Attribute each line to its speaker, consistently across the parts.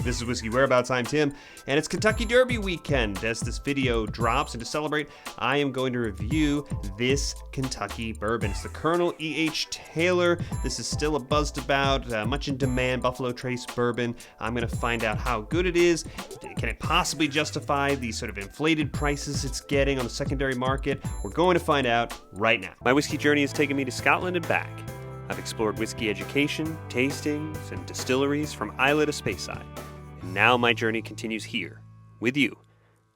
Speaker 1: This is Whiskey Whereabouts, I'm Tim, and it's Kentucky Derby weekend. As this video drops, and to celebrate, I am going to review this Kentucky bourbon. It's the Colonel E.H. Taylor. This is still a buzzed about, much in demand Buffalo Trace Bourbon. I'm going to find out how good it is. Can it possibly justify the sort of inflated prices it's getting on the secondary market? We're going to find out right now. My whiskey journey has taken me to Scotland and back. I've explored whiskey education, tastings, and distilleries from Islay to Speyside. And now my journey continues here, with you,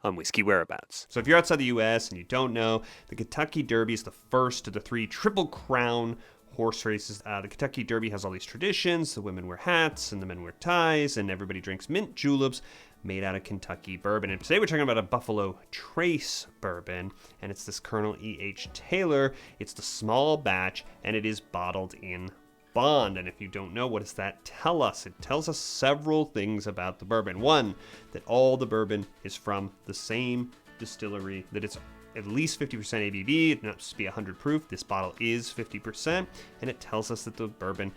Speaker 1: on Whiskey Whereabouts. So if you're outside the U.S. and you don't know, the Kentucky Derby is the first of the three Triple Crown horse races. The Kentucky Derby has all these traditions. The women wear hats, and the men wear ties, and everybody drinks mint juleps made out of Kentucky bourbon. And today we're talking about a Buffalo Trace Bourbon, and it's this Colonel E.H. Taylor. It's the small batch, and it is bottled in Bond. And if you don't know, what does that tell us? It tells us several things about the bourbon. One, that all the bourbon is from the same distillery, that it's at least 50% ABV, it must be 100 proof. This bottle is 50%, and it tells us that the bourbon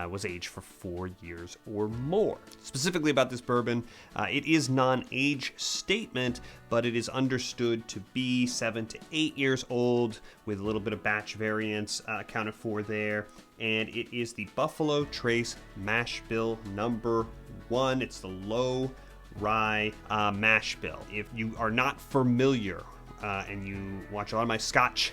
Speaker 1: was aged for 4 years or more. Specifically about this bourbon, it is non-age statement, but it is understood to be 7 to 8 years old, with a little bit of batch variance accounted for there. And it is the Buffalo Trace Mash Bill number 1. It's the low rye mash bill. If you are not familiar and you watch a lot of my Scotch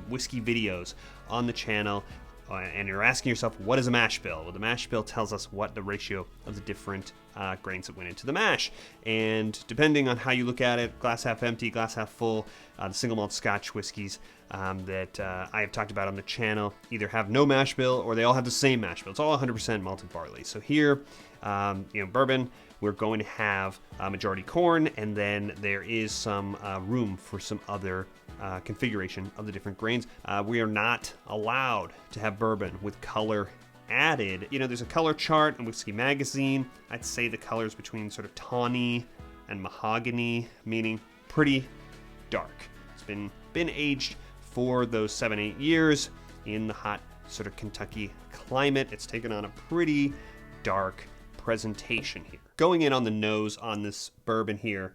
Speaker 1: whiskey videos on the channel, and you're asking yourself, what is a mash bill? Well, the mash bill tells us what the ratio of the different grains that went into the mash. And depending on how you look at it, glass half empty, glass half full, the single malt Scotch whiskeys that I have talked about on the channel either have no mash bill or they all have the same mash bill. It's all 100% malted barley. So here, bourbon, we're going to have majority corn, and then there is some room for some other configuration of the different grains. We are not allowed to have bourbon with color added. There's a color chart in Whiskey Magazine. I'd say the colors between sort of tawny and mahogany, meaning pretty dark. It's been aged for those 7-8 years in the hot sort of Kentucky climate. It's taken on a pretty dark presentation here. Going in on the nose on this bourbon here,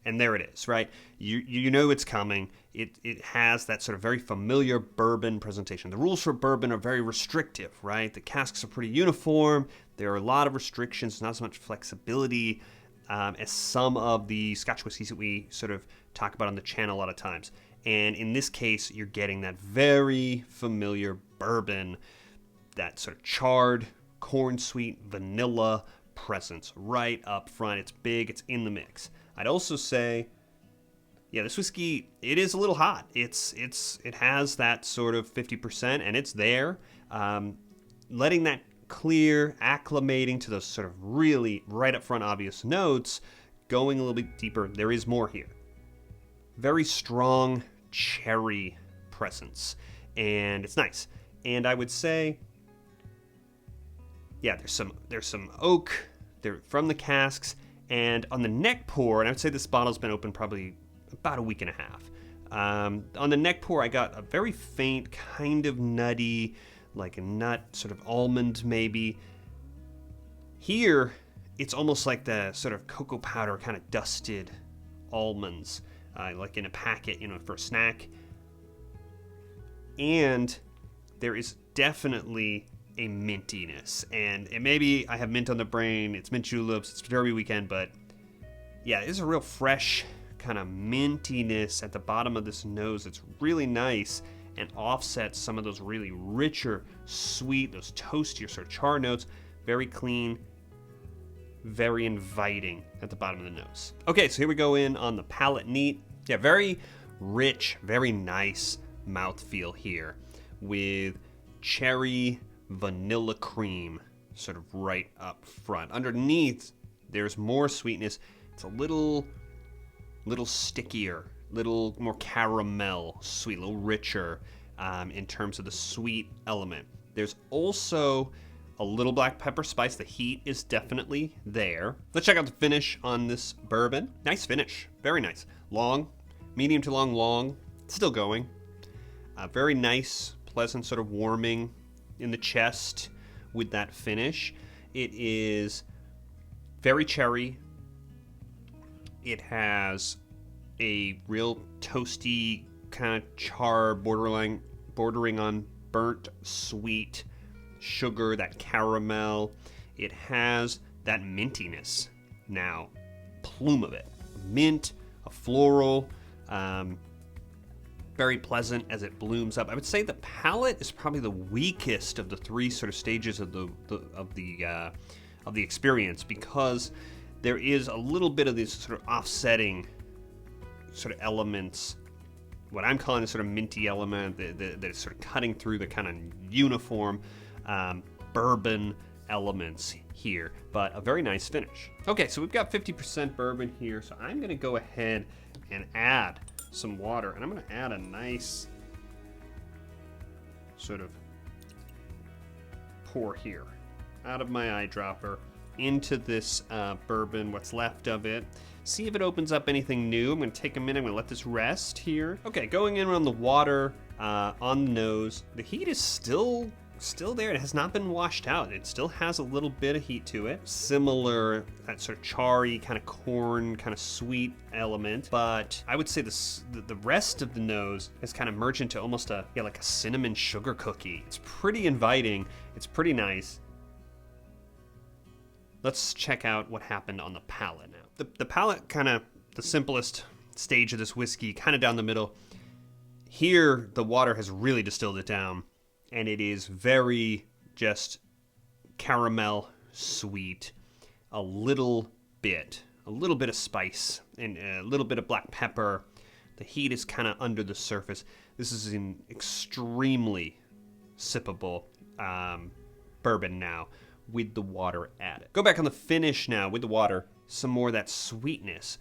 Speaker 1: and there it is, right? You know it's coming. It has that sort of very familiar bourbon presentation. The rules for bourbon are very restrictive, right? The casks are pretty uniform. There are a lot of restrictions, not so much flexibility as some of the Scotch whiskeys that we sort of talk about on the channel a lot of times. And in this case, you're getting that very familiar bourbon, that sort of charred, corn sweet, vanilla presence right up front. It's big, it's in the mix. I'd also say, yeah, this whiskey, it is a little hot. It has that sort of 50%, and it's there. Letting that clear, acclimating to those sort of really right up front obvious notes, going a little bit deeper, there is more here. Very strong cherry presence, and it's nice. And I would say, yeah, there's some oak there from the casks, and on the neck pour, and I would say this bottle's been open probably about a week and a half. On the neck pour, I got a very faint, kind of nutty, like a nut, sort of almond maybe. Here, it's almost like the sort of cocoa powder kind of dusted almonds, like in a packet, for a snack. And there is definitely a mintiness, and maybe I have mint on the brain. It's mint juleps, it's Derby weekend, but yeah, there's a real fresh kind of mintiness at the bottom of this nose. It's really nice and offsets some of those really richer, sweet, those toastier sort of char notes. Very clean, very inviting at the bottom of the nose. Okay, so here we go in on the palate neat. Yeah, very rich, very nice mouthfeel here with cherry, vanilla cream sort of right up front. Underneath, there's more sweetness. It's a little stickier, little more caramel sweet, a little richer in terms of the sweet element. There's also a little black pepper spice. The heat is definitely there. Let's check out the finish on this bourbon. Nice finish, very nice. Long, medium to long, still going. Very nice, pleasant sort of warming in the chest with that finish. It is very cherry. It has a real toasty kind of char, bordering on burnt sweet sugar, that caramel. It has that mintiness now, plume of it. Mint, a floral, very pleasant as it blooms up. I would say the palate is probably the weakest of the three sort of stages of the experience, because there is a little bit of these sort of offsetting sort of elements, what I'm calling a sort of minty element that is sort of cutting through the kind of uniform bourbon elements here, but a very nice finish. Okay, so we've got 50% bourbon here, so I'm going to go ahead and add some water, and I'm going to add a nice sort of pour here out of my eyedropper into this bourbon, what's left of it. See if it opens up anything new. I'm going to take a minute. I'm going to let this rest here. Okay, going in on the water on the nose. The heat is still there. It has not been washed out. It still has a little bit of heat to it. Similar, that sort of charry, kind of corn, kind of sweet element. But I would say the rest of the nose has kind of merged into almost like a cinnamon sugar cookie. It's pretty inviting. It's pretty nice. Let's check out what happened on the palate now. The palate, kind of the simplest stage of this whiskey, kind of down the middle. Here, the water has really distilled it down, and it is very just caramel sweet, a little bit of spice, and a little bit of black pepper. The heat is kind of under the surface. This is an extremely sippable bourbon now, with the water added. Go back on the finish now with the water. Some more of that sweetness.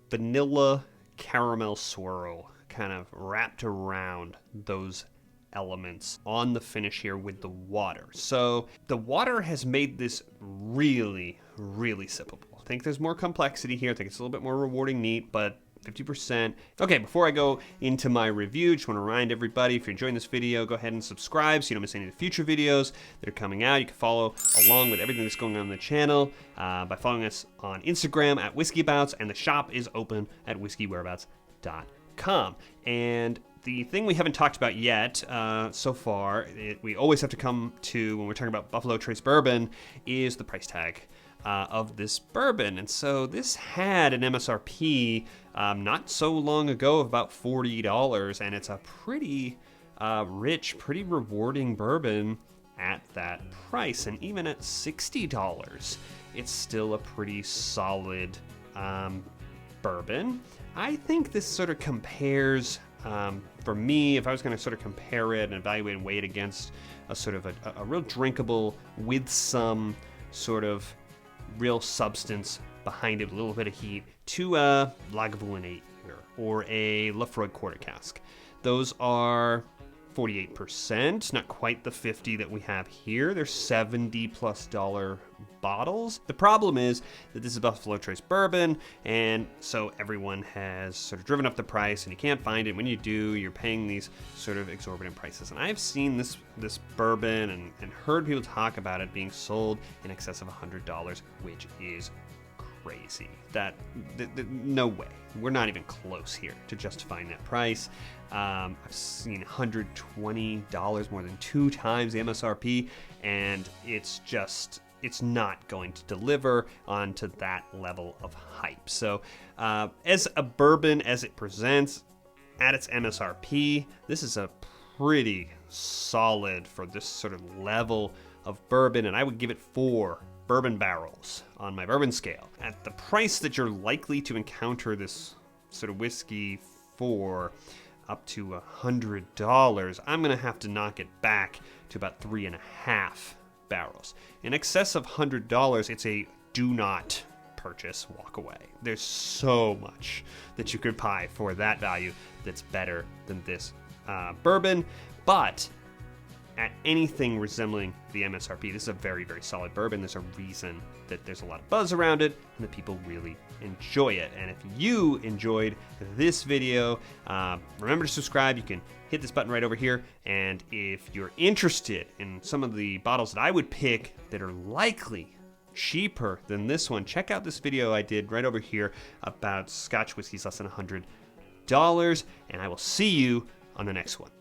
Speaker 1: Vanilla caramel swirl kind of wrapped around those elements on the finish here with the water. So the water has made this really, really sippable. I think there's more complexity here. I think it's a little bit more rewarding neat, but 50%. Okay, before I go into my review, just want to remind everybody, if you're enjoying this video, go ahead and subscribe so you don't miss any of the future videos that are coming out. You can follow along with everything that's going on the channel by following us on Instagram at WhiskyAbouts, and the shop is open at whiskywhereabouts.com. And the thing we haven't talked about yet so far, we always have to come to when we're talking about Buffalo Trace Bourbon, is the price tag of this bourbon. And so this had an MSRP not so long ago of about $40, and it's a pretty rich, pretty rewarding bourbon at that price. And even at $60, it's still a pretty solid bourbon. I think this sort of compares, for me, if I was going to sort of compare it and evaluate and weigh it against a sort of a real drinkable with some sort of real substance behind it, a little bit of heat, to a Lagavulin 8 here, or a Lafroy quarter cask. Those are 48%, not quite the 50 that we have here. They're $70+ bottles. The problem is that this is Buffalo Trace Bourbon, and so everyone has sort of driven up the price, and you can't find it. When you do, you're paying these sort of exorbitant prices. And I've seen this bourbon and heard people talk about it being sold in excess of $100, which is crazy. No way. We're not even close here to justifying that price. I've seen $120, more than 2 times the MSRP, and it's not going to deliver onto that level of hype. So as a bourbon, as it presents at its MSRP, this is a pretty solid for this sort of level of bourbon, and I would give it 4 bourbon barrels on my bourbon scale. At the price that you're likely to encounter this sort of whiskey for, up to $100, I'm gonna have to knock it back to about 3.5 barrels. In excess of $100, it's a do not purchase, walk away. There's so much that you could buy for that value that's better than this bourbon, but at anything resembling the MSRP, this is a very, very solid bourbon. There's a reason that there's a lot of buzz around it and that people really enjoy it. And if you enjoyed this video, remember to subscribe. You can hit this button right over here. And if you're interested in some of the bottles that I would pick that are likely cheaper than this one, check out this video I did right over here about Scotch whiskeys less than $100. And I will see you on the next one.